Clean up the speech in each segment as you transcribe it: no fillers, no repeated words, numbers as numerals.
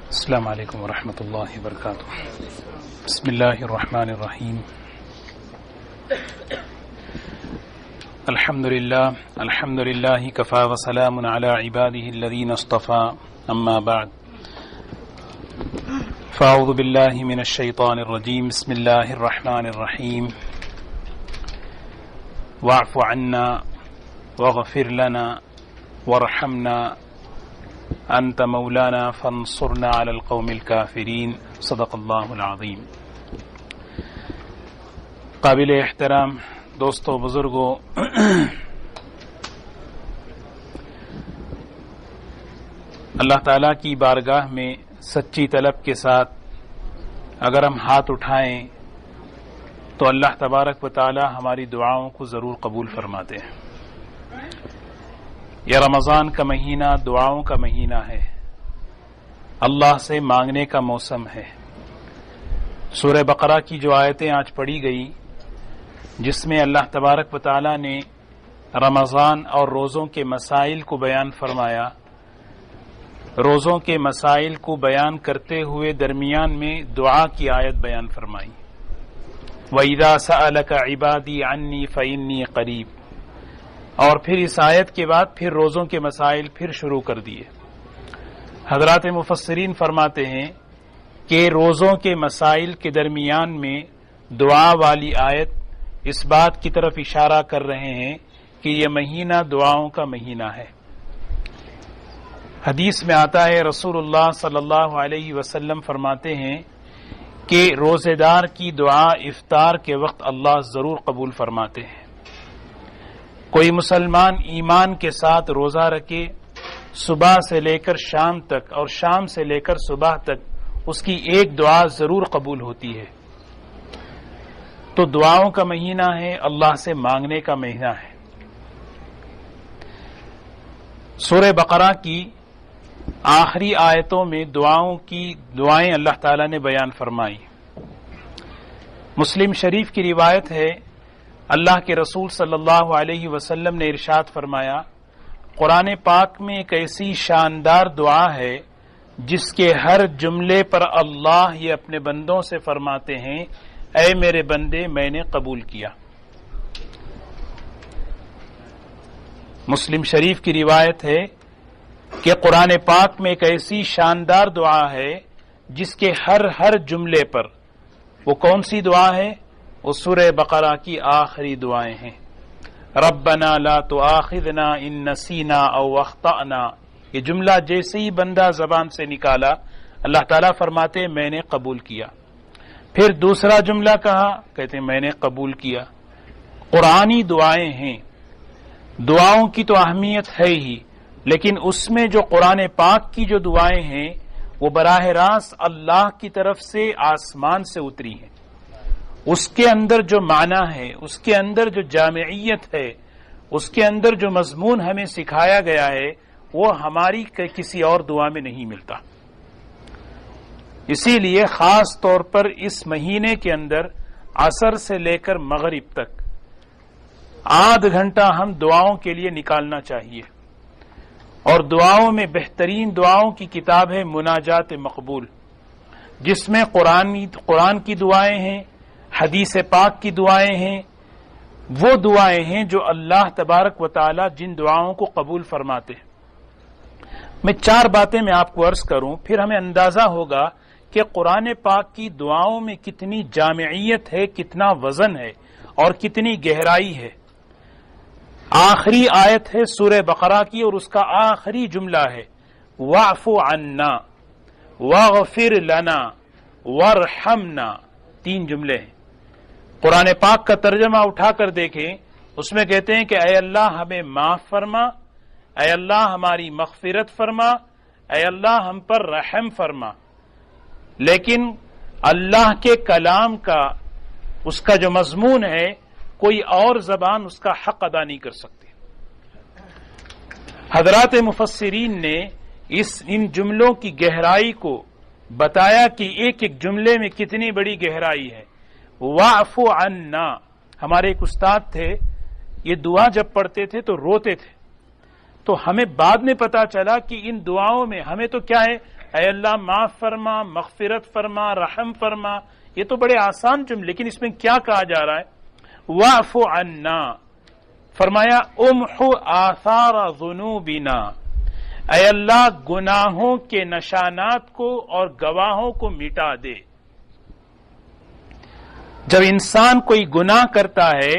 السلام علیکم ورحمۃ اللہ وبرکاتہ. بسم اللہ الرحمن الرحیم. الحمد للہ کفا وسلام علی عباده الذین اصطفى. اما بعد فاعوذ باللہ من الشیطان الرجیم. بسم اللہ الرحمن الرحیم. واعف عنا واغفر لنا وارحمنا انت مولانا فانصرنا على القوم الكافرین. صدق اللہ العظیم. قابل احترام دوستو، بزرگوں، اللہ تعالیٰ کی بارگاہ میں سچی طلب کے ساتھ اگر ہم ہاتھ اٹھائیں تو اللہ تبارک و تعالی ہماری دعاؤں کو ضرور قبول فرماتے ہیں. یہ رمضان کا مہینہ دعاؤں کا مہینہ ہے، اللہ سے مانگنے کا موسم ہے. سورہ بقرہ کی جو آیتیں آج پڑھی گئی، جس میں اللہ تبارک و تعالی نے رمضان اور روزوں کے مسائل کو بیان فرمایا، روزوں کے مسائل کو بیان کرتے ہوئے درمیان میں دعا کی آیت بیان فرمائی. وَإِذَا سَأَلَكَ عِبَادِي عَنِّي فَإِنِّي قَرِيبٌ. اور پھر اس آیت کے بعد پھر روزوں کے مسائل پھر شروع کر دیے. حضرات مفسرین فرماتے ہیں کہ روزوں کے مسائل کے درمیان میں دعا والی آیت اس بات کی طرف اشارہ کر رہے ہیں کہ یہ مہینہ دعاؤں کا مہینہ ہے. حدیث میں آتا ہے، رسول اللہ صلی اللہ علیہ وسلم فرماتے ہیں کہ روزے دار کی دعا افطار کے وقت اللہ ضرور قبول فرماتے ہیں. کوئی مسلمان ایمان کے ساتھ روزہ رکھے، صبح سے لے کر شام تک اور شام سے لے کر صبح تک اس کی ایک دعا ضرور قبول ہوتی ہے. تو دعاؤں کا مہینہ ہے، اللہ سے مانگنے کا مہینہ ہے. سورہ بقرہ کی آخری آیتوں میں دعائیں اللہ تعالی نے بیان فرمائی. مسلم شریف کی روایت ہے، اللہ کے رسول صلی اللہ علیہ وسلم نے ارشاد فرمایا، قرآن پاک میں ایک ایسی شاندار دعا ہے جس کے ہر جملے پر اللہ یہ اپنے بندوں سے فرماتے ہیں، اے میرے بندے میں نے قبول کیا. مسلم شریف کی روایت ہے کہ قرآن پاک میں ایک ایسی شاندار دعا ہے جس کے ہر جملے پر، وہ کون سی دعا ہے؟ وہ سورہ بقرہ کی آخری دعائیں ہیں. ربنا لا تؤاخذنا ان نسینا او اخطأنا. یہ جملہ جیسے ہی بندہ زبان سے نکالا، اللہ تعالیٰ فرماتے میں نے قبول کیا. پھر دوسرا جملہ کہا، کہتے میں نے قبول کیا. قرآنی دعائیں ہیں، دعاؤں کی تو اہمیت ہے ہی، لیکن اس میں جو قرآن پاک کی جو دعائیں ہیں وہ براہ راست اللہ کی طرف سے آسمان سے اتری ہیں. اس کے اندر جو معنی ہے، اس کے اندر جو جامعیت ہے، اس کے اندر جو مضمون ہمیں سکھایا گیا ہے، وہ ہماری کسی اور دعا میں نہیں ملتا. اسی لیے خاص طور پر اس مہینے کے اندر عصر سے لے کر مغرب تک آدھ گھنٹہ ہم دعاؤں کے لیے نکالنا چاہیے. اور دعاؤں میں بہترین دعاؤں کی کتاب ہے مناجات مقبول، جس میں قرآن کی دعائیں ہیں، حدیث پاک کی دعائیں ہیں. وہ دعائیں ہیں جو اللہ تبارک و تعالی جن دعاؤں کو قبول فرماتے ہیں. میں 4 باتیں میں آپ کو عرض کروں، پھر ہمیں اندازہ ہوگا کہ قرآن پاک کی دعاؤں میں کتنی جامعیت ہے، کتنا وزن ہے اور کتنی گہرائی ہے. آخری آیت ہے سورہ بقرہ کی اور اس کا آخری جملہ ہے واعف عنا واغفر لنا وارحمنا. 3 جملے ہیں. قرآن پاک کا ترجمہ اٹھا کر دیکھیں، اس میں کہتے ہیں کہ اے اللہ ہمیں معاف فرما، اے اللہ ہماری مغفرت فرما، اے اللہ ہم پر رحم فرما. لیکن اللہ کے کلام کا اس کا جو مضمون ہے، کوئی اور زبان اس کا حق ادا نہیں کر سکتی. حضرات مفسرین نے ان جملوں کی گہرائی کو بتایا کہ ایک ایک جملے میں کتنی بڑی گہرائی ہے. واعف عنا. ہمارے ایک استاد تھے، یہ دعا جب پڑھتے تھے تو روتے تھے. تو ہمیں بعد میں پتا چلا کہ ان دعاؤں میں ہمیں تو کیا ہے، اے اللہ معاف فرما، مغفرت فرما، رحم فرما، یہ تو بڑے آسان جملے، لیکن اس میں کیا کہا جا رہا ہے؟ واعف عنا، فرمایا امحو آثار ذنوبنا، اے اللہ گناہوں کے نشانات کو اور گواہوں کو مٹا دے۔ جب انسان کوئی گناہ کرتا ہے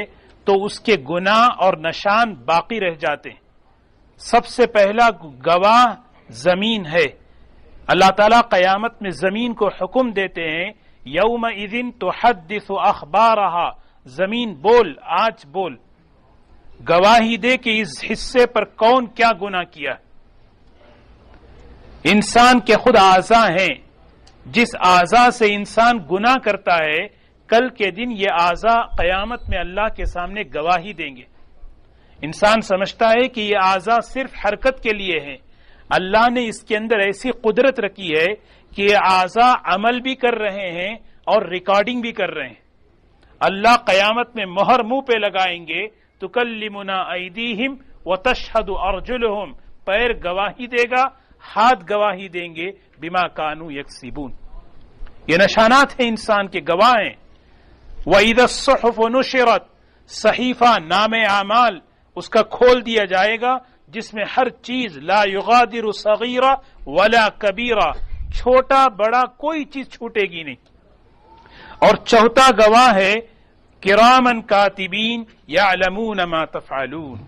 تو اس کے گناہ اور نشان باقی رہ جاتے ہیں۔ سب سے پہلا گواہ زمین ہے۔ اللہ تعالیٰ قیامت میں زمین کو حکم دیتے ہیں یومئذ تحدث اخبارہا، زمین بول، آج بول، گواہی دے کہ اس حصے پر کون کیا گناہ کیا۔ انسان کے خود اعضاء ہیں، جس اعضاء سے انسان گناہ کرتا ہے کل کے دن یہ اعضاء قیامت میں اللہ کے سامنے گواہی دیں گے۔ انسان سمجھتا ہے کہ یہ اعضاء صرف حرکت کے لیے ہیں، اللہ نے اس کے اندر ایسی قدرت رکھی ہے کہ یہ اعضاء عمل بھی کر رہے ہیں اور ریکارڈنگ بھی کر رہے ہیں۔ اللہ قیامت میں مہر منہ پہ لگائیں گے، تکلمنا ایدیہم وتشہد ارجلہم، پیر گواہی دے گا، ہاتھ گواہی دیں گے، بما کانوا یکسبون۔ یہ نشانات ہیں انسان کے، گواہ ہیں۔ وَإِذَا الصُّحُفُ نُشِرَتْ، صحیفہ نام اعمال اس کا کھول دیا جائے گا، جس میں ہر چیز لا یغادر صغیرہ ولا کبیرہ، چھوٹا بڑا کوئی چیز چھوٹے گی نہیں۔ اور چوتھا گواہ ہے کرامن کاتبین یعلمون ما تفعلون،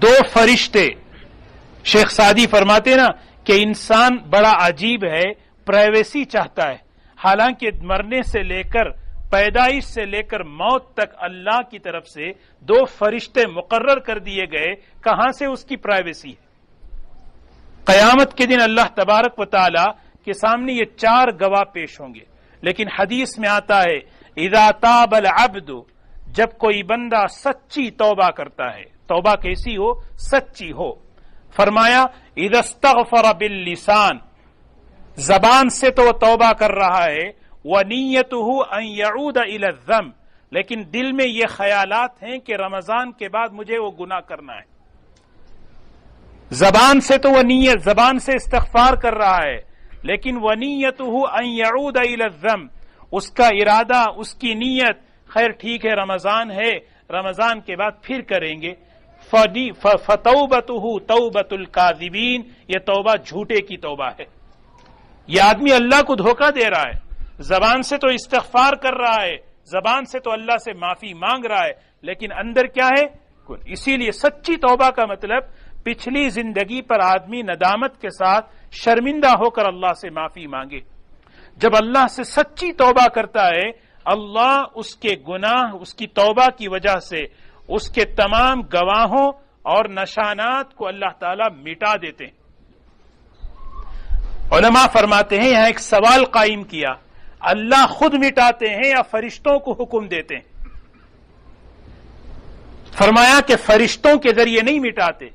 دو فرشتے۔ شیخ سعدی فرماتے نا کہ انسان بڑا عجیب ہے، پرائیویسی چاہتا ہے، حالانکہ مرنے سے لے کر پیدائش سے لے کر موت تک اللہ کی طرف سے دو فرشتے مقرر کر دیے گئے، کہاں سے اس کی پرائیویسی ہے؟ قیامت کے دن اللہ تبارک و تعالی کے سامنے یہ چار گواہ پیش ہوں گے، لیکن حدیث میں آتا ہے اذا تاب العبد، جب کوئی بندہ سچی توبہ کرتا ہے، توبہ کیسی ہو؟ سچی ہو۔ فرمایا اذا استغفر باللسان، زبان سے تو وہ توبہ کر رہا ہے، وَنِيَّتُهُ أَن يَعُودَ إِلَى الذَّنْبِ، لیکن دل میں یہ خیالات ہیں کہ رمضان کے بعد مجھے وہ گناہ کرنا ہے۔ زبان سے تو وہ نیت، زبان سے استغفار کر رہا ہے، لیکن وَنِيَّتُهُ أَن يَعُودَ إِلَى الذَّنْبِ، اس کا ارادہ، اس کی نیت، خیر ٹھیک ہے رمضان ہے، رمضان کے بعد پھر کریں گے۔ فَتَوْبَتُهُ تَوْبَةُ الْكَاذِبِينَ، یہ توبہ جھوٹے کی توبہ ہے۔ یہ آدمی اللہ کو دھوکہ دے رہا ہے، زبان سے تو استغفار کر رہا ہے، زبان سے تو اللہ سے معافی مانگ رہا ہے، لیکن اندر کیا ہے؟ اسی لیے سچی توبہ کا مطلب پچھلی زندگی پر آدمی ندامت کے ساتھ شرمندہ ہو کر اللہ سے معافی مانگے۔ جب اللہ سے سچی توبہ کرتا ہے، اللہ اس کے گناہ، اس کی توبہ کی وجہ سے اس کے تمام گواہوں اور نشانات کو اللہ تعالیٰ مٹا دیتے ہیں۔ علماء فرماتے ہیں، یہاں ایک سوال قائم کیا، اللہ خود مٹاتے ہیں یا فرشتوں کو حکم دیتے ہیں؟ فرمایا کہ فرشتوں کے ذریعے نہیں مٹاتے۔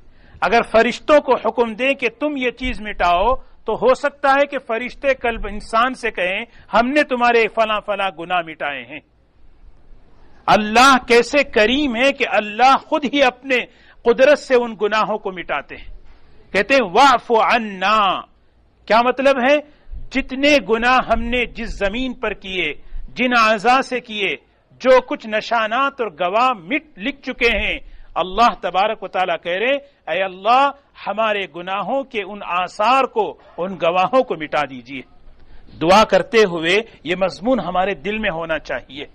اگر فرشتوں کو حکم دیں کہ تم یہ چیز مٹاؤ تو ہو سکتا ہے کہ فرشتے کل انسان سے کہیں ہم نے تمہارے فلاں فلاں گناہ مٹائے ہیں۔ اللہ کیسے کریم ہے کہ اللہ خود ہی اپنے قدرت سے ان گناہوں کو مٹاتے ہیں۔ کہتے ہیں واعف عنا، کیا مطلب ہے؟ جتنے گناہ ہم نے جس زمین پر کیے، جن اعضاء سے کیے، جو کچھ نشانات اور گواہ لکھ چکے ہیں، اللہ تبارک و تعالیٰ کہہ رہے اے اللہ ہمارے گناہوں کے ان آثار کو، ان گواہوں کو مٹا دیجئے۔ دعا کرتے ہوئے یہ مضمون ہمارے دل میں ہونا چاہیے۔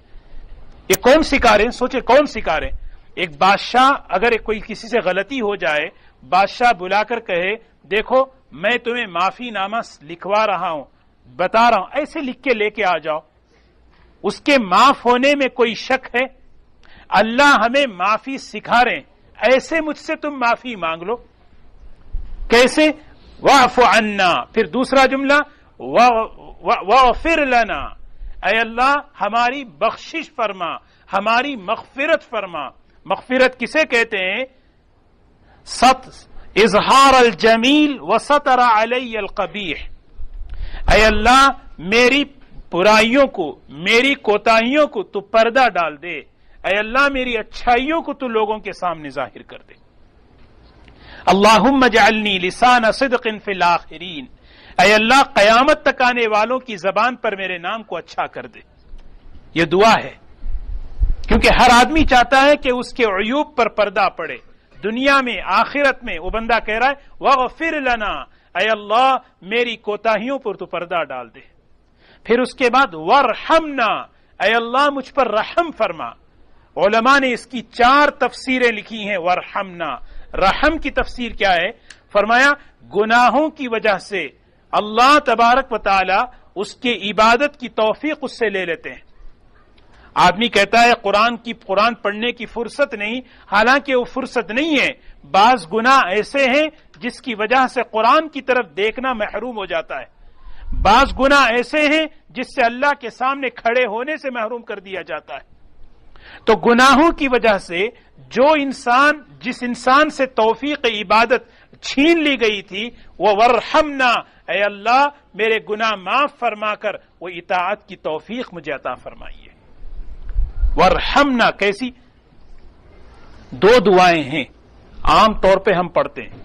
یہ کون سکھا رہے ہیں؟ سوچے کون سکھا رہے ہیں؟ ایک بادشاہ اگر کوئی کسی سے غلطی ہو جائے، بادشاہ بلا کر کہے دیکھو میں تمہیں معافی نامہ لکھوا رہا ہوں، بتا رہا ہوں، ایسے لکھ کے لے کے آ جاؤ، اس کے معاف ہونے میں کوئی شک ہے؟ اللہ ہمیں معافی سکھا رہے ہیں، ایسے مجھ سے تم معافی مانگ لو۔ کیسے؟ واعف عنا، پھر دوسرا جملہ واغفر لنا، اے اللہ ہماری بخشش فرما، ہماری مغفرت فرما۔ مغفرت کسے کہتے ہیں؟ اظہار الجمیل وستر علی القبیح، اے اللہ میری برائیوں کو، میری کوتاہیوں کو تو پردہ ڈال دے، اے اللہ میری اچھائیوں کو تو لوگوں کے سامنے ظاہر کر دے۔ اللہم اجعلنی لسان صدق فی الاخرین، اے اللہ قیامت تک آنے والوں کی زبان پر میرے نام کو اچھا کر دے. یہ دعا ہے، کیونکہ ہر آدمی چاہتا ہے کہ اس کے عیوب پر پردہ پڑے، دنیا میں آخرت میں. وہ بندہ کہہ رہا ہے وَغْفِرْ لَنَا، اے اللہ میری کوتاہیوں پر تو پردہ ڈال دے. پھر اس کے بعد وَارْحَمْنَا، اے اللہ مجھ پر رحم فرما. علماء نے اس کی 4 تفسیریں لکھی ہیں. وَارْحَمْنَا، رحم کی تفسیر کیا ہے؟ فرمایا گناہوں کی وجہ سے اللہ تبارک و تعالی اس کے عبادت کی توفیق اس سے لے لیتے ہیں. آدمی کہتا ہے قرآن پڑھنے کی فرصت نہیں، حالانکہ وہ فرصت نہیں ہے. بعض گناہ ایسے ہیں جس کی وجہ سے قرآن کی طرف دیکھنا محروم ہو جاتا ہے. بعض گناہ ایسے ہیں جس سے اللہ کے سامنے کھڑے ہونے سے محروم کر دیا جاتا ہے. تو گناہوں کی وجہ سے جس انسان سے توفیق عبادت چھین لی گئی تھی، وہ ورحمنا، اے اللہ میرے گناہ معاف فرما کر وہ اطاعت کی توفیق مجھے عطا فرمائیے. ورحمنا کیسی؟ 2 دعائیں ہیں عام طور پہ ہم پڑھتے ہیں.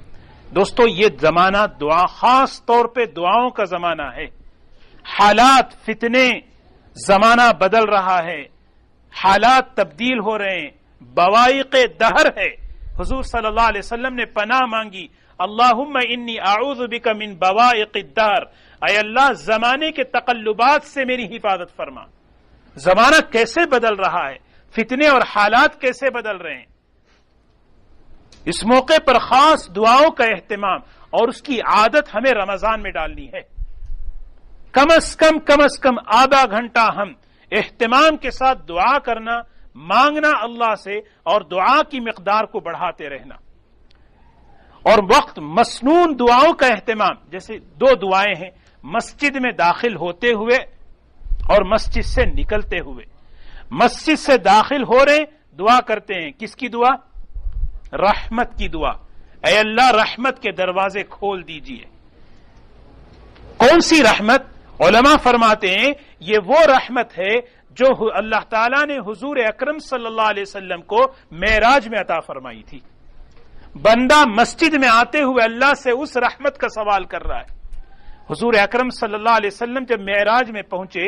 دوستو یہ زمانہ دعا، خاص طور پہ دعاؤں کا زمانہ ہے. حالات فتنے، زمانہ بدل رہا ہے، حالات تبدیل ہو رہے ہیں، بوائق دہر ہے. حضور صلی اللہ علیہ وسلم نے پناہ مانگی، اللہم انی اعوذ بک من بوائق الدہر، اے اللہ زمانے کے تقلبات سے میری حفاظت فرما. زمانہ کیسے بدل رہا ہے، فتنے اور حالات کیسے بدل رہے ہیں. اس موقع پر خاص دعاؤں کا اہتمام اور اس کی عادت ہمیں رمضان میں ڈالنی ہے. کم از کم آدھا گھنٹہ ہم اہتمام کے ساتھ دعا کرنا، مانگنا اللہ سے، اور دعا کی مقدار کو بڑھاتے رہنا. اور وقت مسنون دعاؤں کا اہتمام، جیسے 2 دعائیں ہیں، مسجد میں داخل ہوتے ہوئے اور مسجد سے نکلتے ہوئے. مسجد سے داخل ہو رہے دعا کرتے ہیں، کس کی دعا؟ رحمت کی دعا. اے اللہ رحمت کے دروازے کھول دیجئے. کون سی رحمت؟ علماء فرماتے ہیں یہ وہ رحمت ہے جو اللہ تعالیٰ نے حضور اکرم صلی اللہ علیہ وسلم کو معراج میں عطا فرمائی تھی. بندہ مسجد میں آتے ہوئے اللہ سے اس رحمت کا سوال کر رہا ہے. حضور اکرم صلی اللہ علیہ وسلم جب معراج میں پہنچے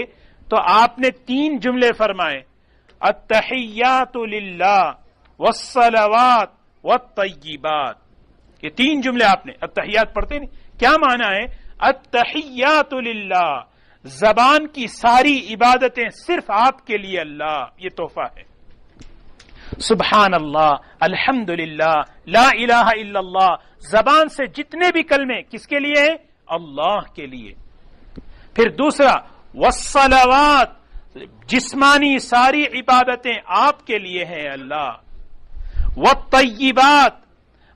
تو آپ نے 3 جملے فرمائے، التحیات للہ والصلوات والطیبات. یہ 3 جملے آپ نے، التحیات پڑھتے نہیں، کیا معنی ہے؟ التحیات للہ، زبان کی ساری عبادتیں صرف آپ کے لیے اللہ، یہ تحفہ ہے. سبحان اللہ، الحمدللہ، لا الہ الا اللہ، زبان سے جتنے بھی کلمے کس کے لیے ہیں؟ اللہ کے لیے. پھر دوسرا والصلوات، جسمانی ساری عبادتیں آپ کے لیے ہیں اللہ. والطیبات،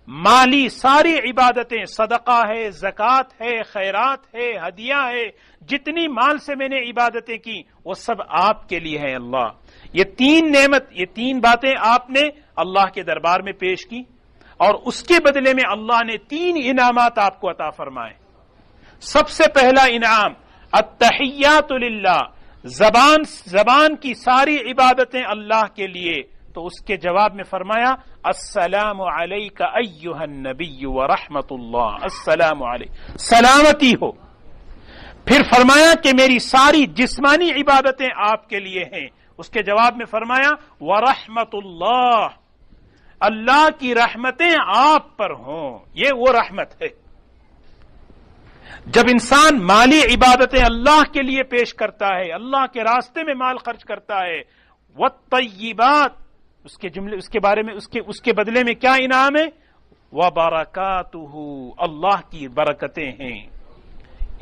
مالی ساری عبادتیں، صدقہ ہے، زکوٰۃ ہے، خیرات ہے، ہدیہ ہے، جتنی مال سے میں نے عبادتیں کی وہ سب آپ کے لیے ہیں اللہ. یہ 3 نعمت، یہ 3 باتیں آپ نے اللہ کے دربار میں پیش کی، اور اس کے بدلے میں اللہ نے 3 انعامات آپ کو عطا فرمائے. سب سے پہلا انعام التحیات للہ، زبان کی ساری عبادتیں اللہ کے لیے. تو اس کے جواب میں فرمایا السلام علیک ایھا النبی ورحمۃ اللہ، السلام علیک، سلامتی ہو. پھر فرمایا کہ میری ساری جسمانی عبادتیں آپ کے لیے ہیں. اس کے جواب میں فرمایا ورحمۃ اللہ، اللہ کی رحمتیں آپ پر ہوں. یہ وہ رحمت ہے. جب انسان مالی عبادتیں اللہ کے لیے پیش کرتا ہے، اللہ کے راستے میں مال خرچ کرتا ہے، والطیبات، اس کے بارے میں اس کے بدلے میں کیا انعام ہے؟ وبرکاتہ، اللہ کی برکتیں ہیں.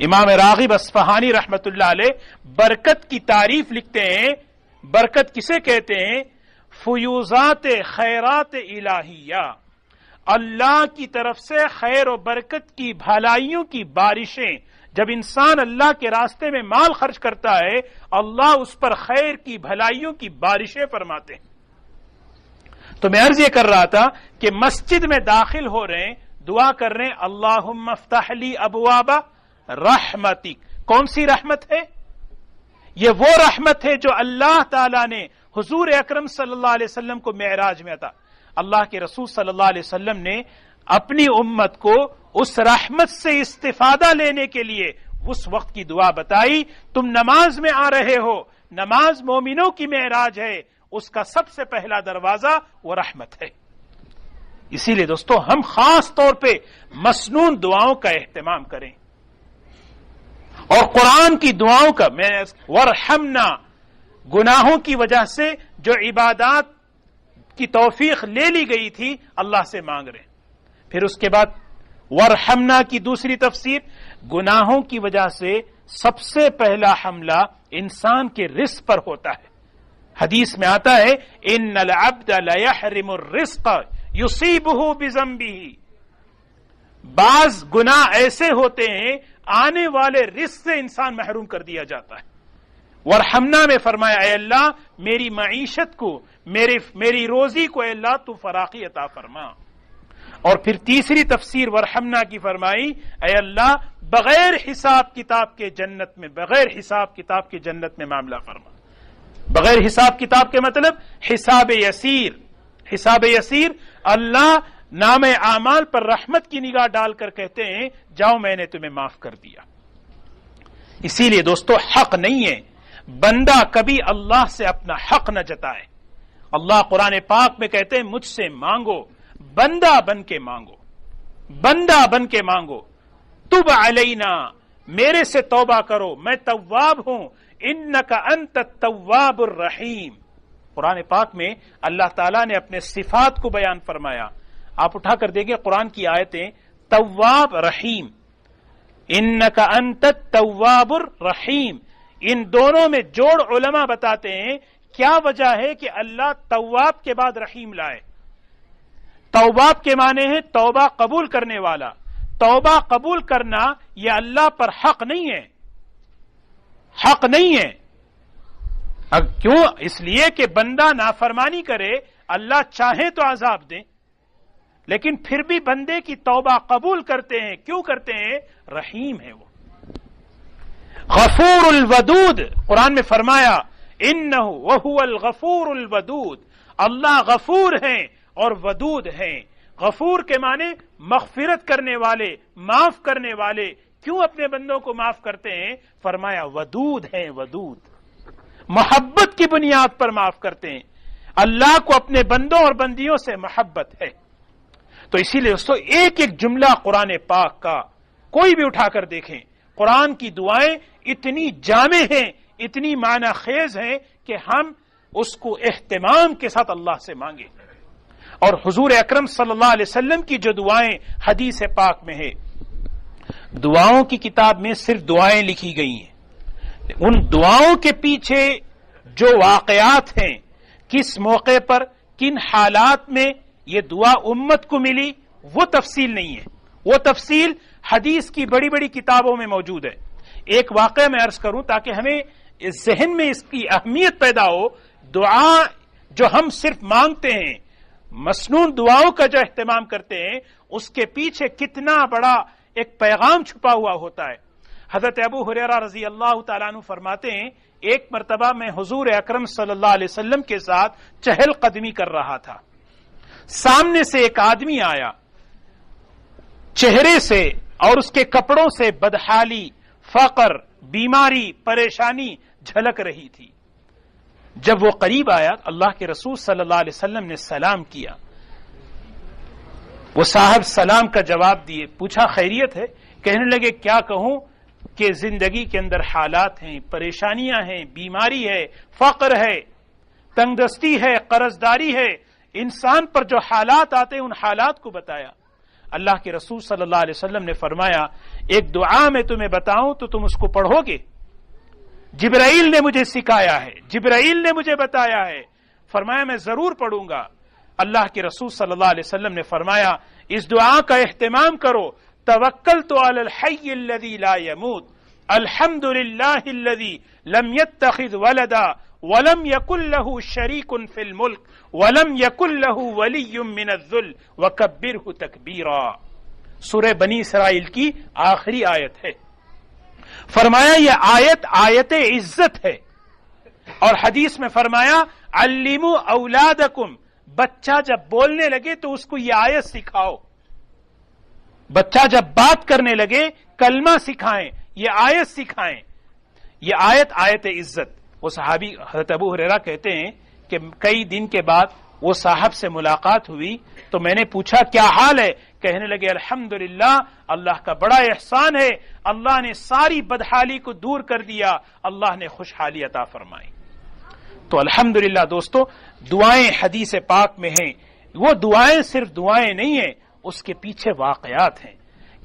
امام راغب اصفہانی رحمت اللہ علیہ برکت کی تعریف لکھتے ہیں. برکت کسے کہتے ہیں؟ فیوزات خیرات الہیہ، اللہ کی طرف سے خیر و برکت کی بھلائیوں کی بارشیں. جب انسان اللہ کے راستے میں مال خرچ کرتا ہے، اللہ اس پر خیر کی بھلائیوں کی بارشیں فرماتے ہیں. تو میں عرض یہ کر رہا تھا کہ مسجد میں داخل ہو رہے ہیں، دعا کر رہے ہیں اللہم افتح لی ابواب رحمتک. کون سی رحمت ہے؟ یہ وہ رحمت ہے جو اللہ تعالیٰ نے حضور اکرم صلی اللہ علیہ وسلم کو معراج میں عطا. اللہ کے رسول صلی اللہ علیہ وسلم نے اپنی امت کو اس رحمت سے استفادہ لینے کے لیے اس وقت کی دعا بتائی. تم نماز میں آ رہے ہو، نماز مومنوں کی معراج ہے، اس کا سب سے پہلا دروازہ وہ رحمت ہے. اسی لیے دوستو ہم خاص طور پہ مسنون دعاؤں کا اہتمام کریں، اور قرآن کی دعاؤں کا ورحمنا، گناہوں کی وجہ سے جو عبادات کی توفیق لے لی گئی تھی اللہ سے مانگ رہے. پھر اس کے بعد ورحمنا کی دوسری تفسیر، گناہوں کی وجہ سے سب سے پہلا حملہ انسان کے رزق پر ہوتا ہے. حدیث میں آتا ہے ان العبد لیحرم الرزق یصیبہ بذنبہ، بعض گناہ ایسے ہوتے ہیں آنے والے رزق سے انسان محروم کر دیا جاتا ہے. ورحمنا میں فرمایا اے اللہ میری معیشت کو، میری روزی کو اے اللہ تو فراخی عطا فرما. اور پھر تیسری تفسیر ورحمنا کی فرمائی اے اللہ بغیر حساب کتاب کے جنت میں، بغیر حساب کتاب کے جنت میں معاملہ فرما. بغیر حساب کتاب کے مطلب حساب یسیر. حساب یسیر اللہ نام اعمال پر رحمت کی نگاہ ڈال کر کہتے ہیں جاؤ میں نے تمہیں معاف کر دیا. اسی لیے دوستو حق نہیں ہے بندہ کبھی اللہ سے اپنا حق نہ جتائے. اللہ قرآن پاک میں کہتے ہیں مجھ سے مانگو، بندہ بن کے مانگو، بندہ بن کے مانگو. تب علینا، میرے سے توبہ کرو، میں تواب ہوں، انک انت التواب الرحیم. قرآن پاک میں اللہ تعالیٰ نے اپنے صفات کو بیان فرمایا. آپ اٹھا کر دیکھیں قرآن کی آیتیں، تواب رحیم، انک انت التواب الرحیم، ان دونوں میں جوڑ علماء بتاتے ہیں کیا وجہ ہے کہ اللہ تواب کے بعد رحیم لائے. تواب کے معنی ہے توبہ قبول کرنے والا. توبہ قبول کرنا یہ اللہ پر حق نہیں ہے، حق نہیں ہے. اب کیوں؟ اس لیے کہ بندہ نافرمانی کرے، اللہ چاہے تو عذاب دے، لیکن پھر بھی بندے کی توبہ قبول کرتے ہیں. کیوں کرتے ہیں؟ رحیم ہے وہ. غفور الودود، قرآن میں فرمایا انہ وہو الغفور الودود، اللہ غفور ہیں اور ودود ہیں. غفور کے معنی مغفرت کرنے والے، معاف کرنے والے. کیوں اپنے بندوں کو معاف کرتے ہیں؟ فرمایا ودود ہیں، ودود، محبت کی بنیاد پر معاف کرتے ہیں. اللہ کو اپنے بندوں اور بندیوں سے محبت ہے. تو اسی لیے دوستو ایک ایک جملہ قرآن پاک کا کوئی بھی اٹھا کر دیکھیں، قرآن کی دعائیں اتنی جامع ہیں، اتنی معنی خیز ہیں کہ ہم اس کو اہتمام کے ساتھ اللہ سے مانگیں. اور حضور اکرم صلی اللہ علیہ وسلم کی جو دعائیں حدیث پاک میں ہے، دعاؤں کی کتاب میں صرف دعائیں لکھی گئی ہیں. ان دعاؤں کے پیچھے جو واقعات ہیں، کس موقع پر، کن حالات میں یہ دعا امت کو ملی، وہ تفصیل نہیں ہے. وہ تفصیل حدیث کی بڑی بڑی کتابوں میں موجود ہے. ایک واقعہ میں عرض کروں تاکہ ہمیں اس ذہن میں اس کی اہمیت پیدا ہو. دعا جو ہم صرف مانگتے ہیں، مسنون دعاؤں کا جو اہتمام کرتے ہیں، اس کے پیچھے کتنا بڑا ایک پیغام چھپا ہوا ہوتا ہے. حضرت ابو ہریرہ رضی اللہ تعالیٰ عنہ فرماتے ہیں ایک مرتبہ میں حضور اکرم صلی اللہ علیہ وسلم کے ساتھ چہل قدمی کر رہا تھا. سامنے سے ایک آدمی آیا، چہرے سے اور اس کے کپڑوں سے بدحالی، فقر، بیماری، پریشانی جھلک رہی تھی. جب وہ قریب آیا اللہ کے رسول صلی اللہ علیہ وسلم نے سلام کیا. وہ صاحب سلام کا جواب دیے، پوچھا خیریت ہے؟ کہنے لگے کیا کہوں کہ زندگی کے اندر حالات ہیں، پریشانیاں ہیں، بیماری ہے، فقر ہے، تنگ دستی ہے، قرض داری ہے. انسان پر جو حالات آتے ہیں ان حالات کو بتایا. اللہ کے رسول صلی اللہ علیہ وسلم نے فرمایا ایک دعا میں تمہیں بتاؤں تو تم اس کو پڑھو گے؟ جبرائیل نے مجھے سکھایا ہے، جبرائیل نے مجھے بتایا ہے. فرمایا میں ضرور پڑھوں گا. اللہ کے رسول صلی اللہ علیہ وسلم نے فرمایا اس دعا کا اہتمام کرو. توکلت علی الحی الذی لا یموت، الحمد للہ الذی لم یتخذ ولدا ولم یکن له شریک فی الملک ولم یکن له ولی من الذل وکبرہ تکبیرا. سورہ بنی اسرائیل کی آخری آیت ہے. فرمایا یہ آیت عزت ہے. اور حدیث میں فرمایا علموا اولادکم، بچہ جب بولنے لگے تو اس کو یہ آیت سکھاؤ. بچہ جب بات کرنے لگے کلمہ سکھائیں، یہ آیت سکھائیں. یہ آیت عزت. وہ صحابی حضرت ابو ہریرہ کہتے ہیں کہ کئی دن کے بعد وہ صاحب سے ملاقات ہوئی تو میں نے پوچھا کیا حال ہے؟ کہنے لگے الحمدللہ، اللہ کا بڑا احسان ہے، اللہ نے ساری بدحالی کو دور کر دیا، اللہ نے خوشحالی عطا فرمائی. تو الحمدللہ دوستو، دعائیں حدیث پاک میں ہیں. وہ دعائیں صرف دعائیں نہیں ہیں، اس کے پیچھے واقعات ہیں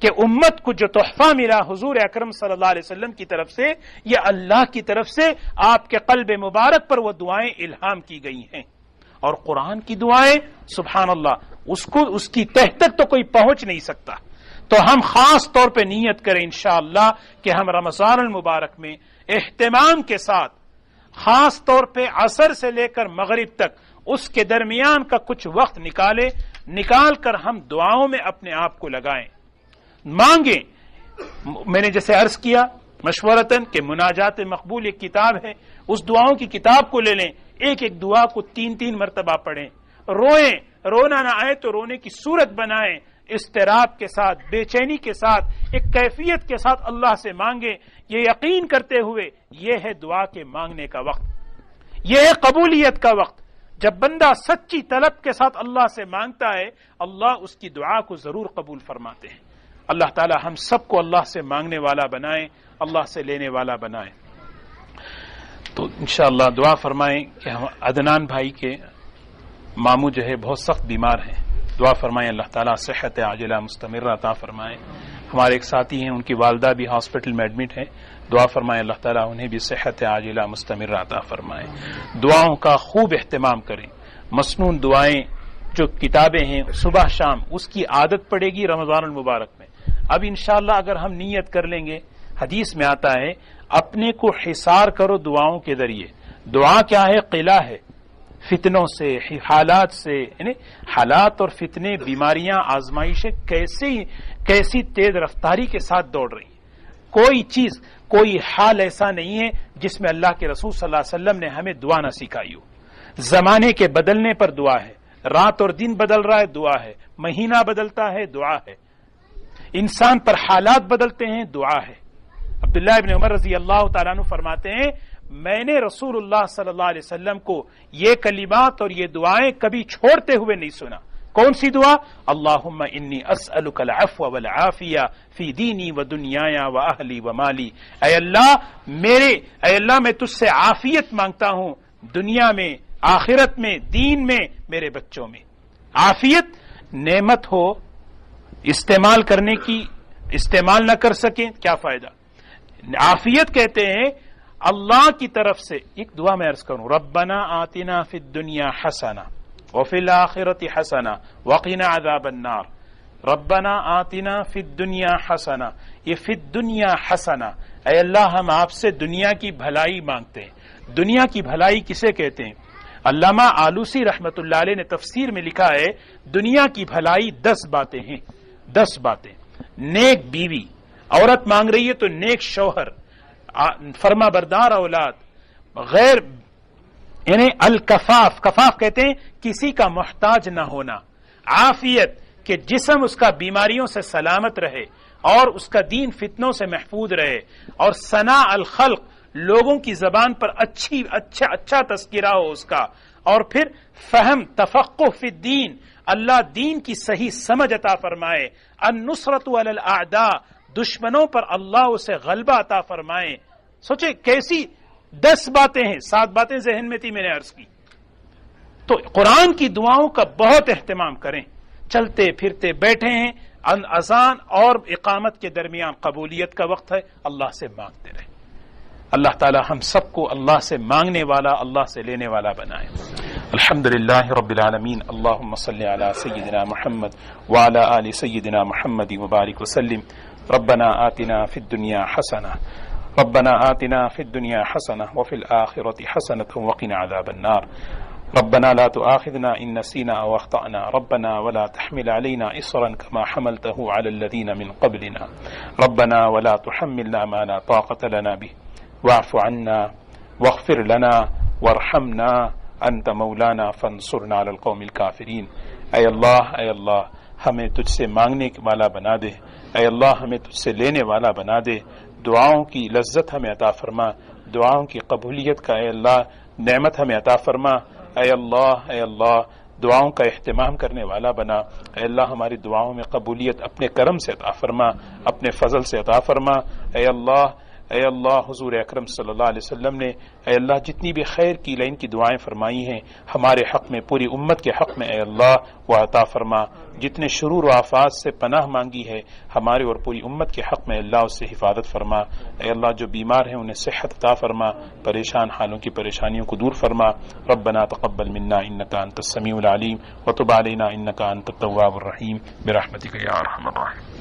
کہ امت کو جو تحفہ ملا حضور اکرم صلی اللہ علیہ وسلم کی طرف سے، یہ اللہ کی طرف سے آپ کے قلب مبارک پر وہ دعائیں الہام کی گئی ہیں. اور قرآن کی دعائیں سبحان اللہ، اس کی تہ تک تو کوئی پہنچ نہیں سکتا. تو ہم خاص طور پہ نیت کریں انشاءاللہ کہ ہم رمضان المبارک میں اہتمام کے ساتھ خاص طور پہ عصر سے لے کر مغرب تک اس کے درمیان کا کچھ وقت نکال کر ہم دعاؤں میں اپنے آپ کو لگائیں، مانگیں. میں نے جیسے عرض کیا مشورتاً کہ مناجات مقبول ایک کتاب ہے، اس دعاؤں کی کتاب کو لے لیں، ایک ایک دعا کو 3 مرتبہ پڑھیں، روئیں، رونا نہ آئے تو رونے کی صورت بنائیں، اضطراب کے ساتھ، بے چینی کے ساتھ، ایک کیفیت کے ساتھ اللہ سے مانگیں، یہ یقین کرتے ہوئے یہ ہے دعا کے مانگنے کا وقت، یہ ہے قبولیت کا وقت. جب بندہ سچی طلب کے ساتھ اللہ سے مانگتا ہے، اللہ اس کی دعا کو ضرور قبول فرماتے ہیں. اللہ تعالی ہم سب کو اللہ سے مانگنے والا بنائیں، اللہ سے لینے والا بنائیں. تو انشاءاللہ دعا فرمائیں کہ ہم عدنان بھائی کے ماموں جو ہے بہت سخت بیمار ہیں، دعا فرمائیں اللہ تعالیٰ صحت عاجلہ مستمرہ عطا فرمائیں. ہمارے ایک ساتھی ہیں، ان کی والدہ بھی ہاسپٹل میں ایڈمٹ ہے، دعا فرمائیں اللہ تعالیٰ انہیں بھی صحت عاجلہ مستمرہ عطا فرمائیں. دعاؤں کا خوب اہتمام کریں. مسنون دعائیں جو کتابیں ہیں صبح شام اس کی عادت پڑے گی رمضان المبارک میں. اب انشاءاللہ اگر ہم نیت کر لیں گے، حدیث میں آتا ہے اپنے کو حصار کرو دعاؤں کے ذریعے. دعا کیا ہے؟ قلعہ ہے فتنوں سے، حالات سے، یعنی حالات اور فتنے، بیماریاں، آزمائشیں کیسی تیز رفتاری کے ساتھ دوڑ رہی ہیں. کوئی چیز، کوئی حال ایسا نہیں ہے جس میں اللہ کے رسول صلی اللہ علیہ وسلم نے ہمیں دعا نہ سکھائی ہو. زمانے کے بدلنے پر دعا ہے، رات اور دن بدل رہا ہے دعا ہے، مہینہ بدلتا ہے دعا ہے، انسان پر حالات بدلتے ہیں دعا ہے. عبداللہ ابن عمر رضی اللہ تعالیٰ عنہ فرماتے ہیں میں نے رسول اللہ صلی اللہ علیہ وسلم کو یہ کلمات اور یہ دعائیں کبھی چھوڑتے ہوئے نہیں سنا. کون سی دعا؟ اللہم انی اسألک العفو والعافیہ فی دینی و دنیایا و اہلی و مالی. اے اللہ میں تجھ سے عافیت مانگتا ہوں، دنیا میں، آخرت میں، دین میں، میرے بچوں میں. عافیت نعمت ہو، استعمال کرنے کی استعمال نہ کر سکیں کیا فائدہ. عافیت کہتے ہیں اللہ کی طرف سے. ایک دعا میں عرض کروں، ربنا آتنا فی الدنیا حسنہ وفی الآخرۃ حسنہ وقنا عذاب النار. ربنا آتنا فی الدنیا حسنہ، یہ فی الدنیا حسنہ، اے اللہ ہم آپ سے دنیا کی بھلائی مانگتے ہیں. دنیا کی بھلائی کسے کہتے ہیں؟ علامہ آلوسی رحمت اللہ علیہ نے تفسیر میں لکھا ہے دنیا کی بھلائی 10 باتیں ہیں. 10 باتیں. نیک بیوی، عورت مانگ رہی ہے تو نیک شوہر، فرما بردار اولاد، غیر یعنی الکفاف، کفاف کہتے ہیں کسی کا محتاج نہ ہونا. عافیت کہ جسم اس کا بیماریوں سے سلامت رہے اور اس کا دین فتنوں سے محفوظ رہے. اور ثناء الخلق، لوگوں کی زبان پر اچھا تذکرہ ہو اس کا. اور پھر فہم، تفقہ فی الدین، اللہ دین کی صحیح سمجھ عطا فرمائے. النصرۃ علی الاعداء، دشمنوں پر اللہ اسے غلبہ عطا فرمائے. سوچے کیسی 10 باتیں ہیں. 7 باتیں ذہن میں تھی میں نے عرض کی. تو قرآن کی دعاؤں کا بہت اہتمام کریں. چلتے پھرتے بیٹھے ہیں، اذان اور اقامت کے درمیان قبولیت کا وقت ہے، اللہ سے مانگتے رہیں. اللہ تعالی ہم سب کو اللہ سے مانگنے والا، اللہ سے لینے والا بنائے. الحمدللہ رب العالمین. اللہم صلی علی سیدنا محمد وعلی آل سیدنا محمد وبارک وسلم. ربنا آتنا فی الدنیا حسنہ ربنا آتنا فی الدنیا حسنہ وفی الآخرۃ حسنۃ وقنا عذاب النار. ربنا لا تؤاخذنا إن نسينا أو أخطأنا ربنا ولا تحمل علينا إصرا كما حملته على الذين من قبلنا ربنا ولا تحملنا ما لا طاقة لنا به واعف عنا واغفر لنا وارحمنا أنت مولانا فانصرنا على القوم الكافرين. اے اللہ ہمیں تجھ سے مانگنے والا بنا دے، اے اللہ ہمیں تجھ سے لینے والا بنا دے، دعاؤں کی لذت ہمیں عطا فرما، دعاؤں کی قبولیت کا اے اللہ نعمت ہمیں عطا فرما، اے اللہ دعاؤں کا اہتمام کرنے والا بنا، اے اللہ ہماری دعاؤں میں قبولیت اپنے کرم سے عطا فرما، اپنے فضل سے عطا فرما، اے اللہ حضور اکرم صلی اللہ علیہ وسلم نے اے اللہ جتنی بھی خیر کی لین کی دعائیں فرمائی ہیں ہمارے حق میں، پوری امت کے حق میں اے اللہ وہ عطا فرما، جتنے شرور و آفات سے پناہ مانگی ہے ہمارے اور پوری امت کے حق میں اللہ اس سے حفاظت فرما، اے اللہ جو بیمار ہیں انہیں صحت عطا فرما، پریشان حالوں کی پریشانیوں کو دور فرما، ربنا تقبل منا انک انت السمیع العلیم وتب علینا انک انت التواب الرحیم برحمتک یا ارحم الراحمین۔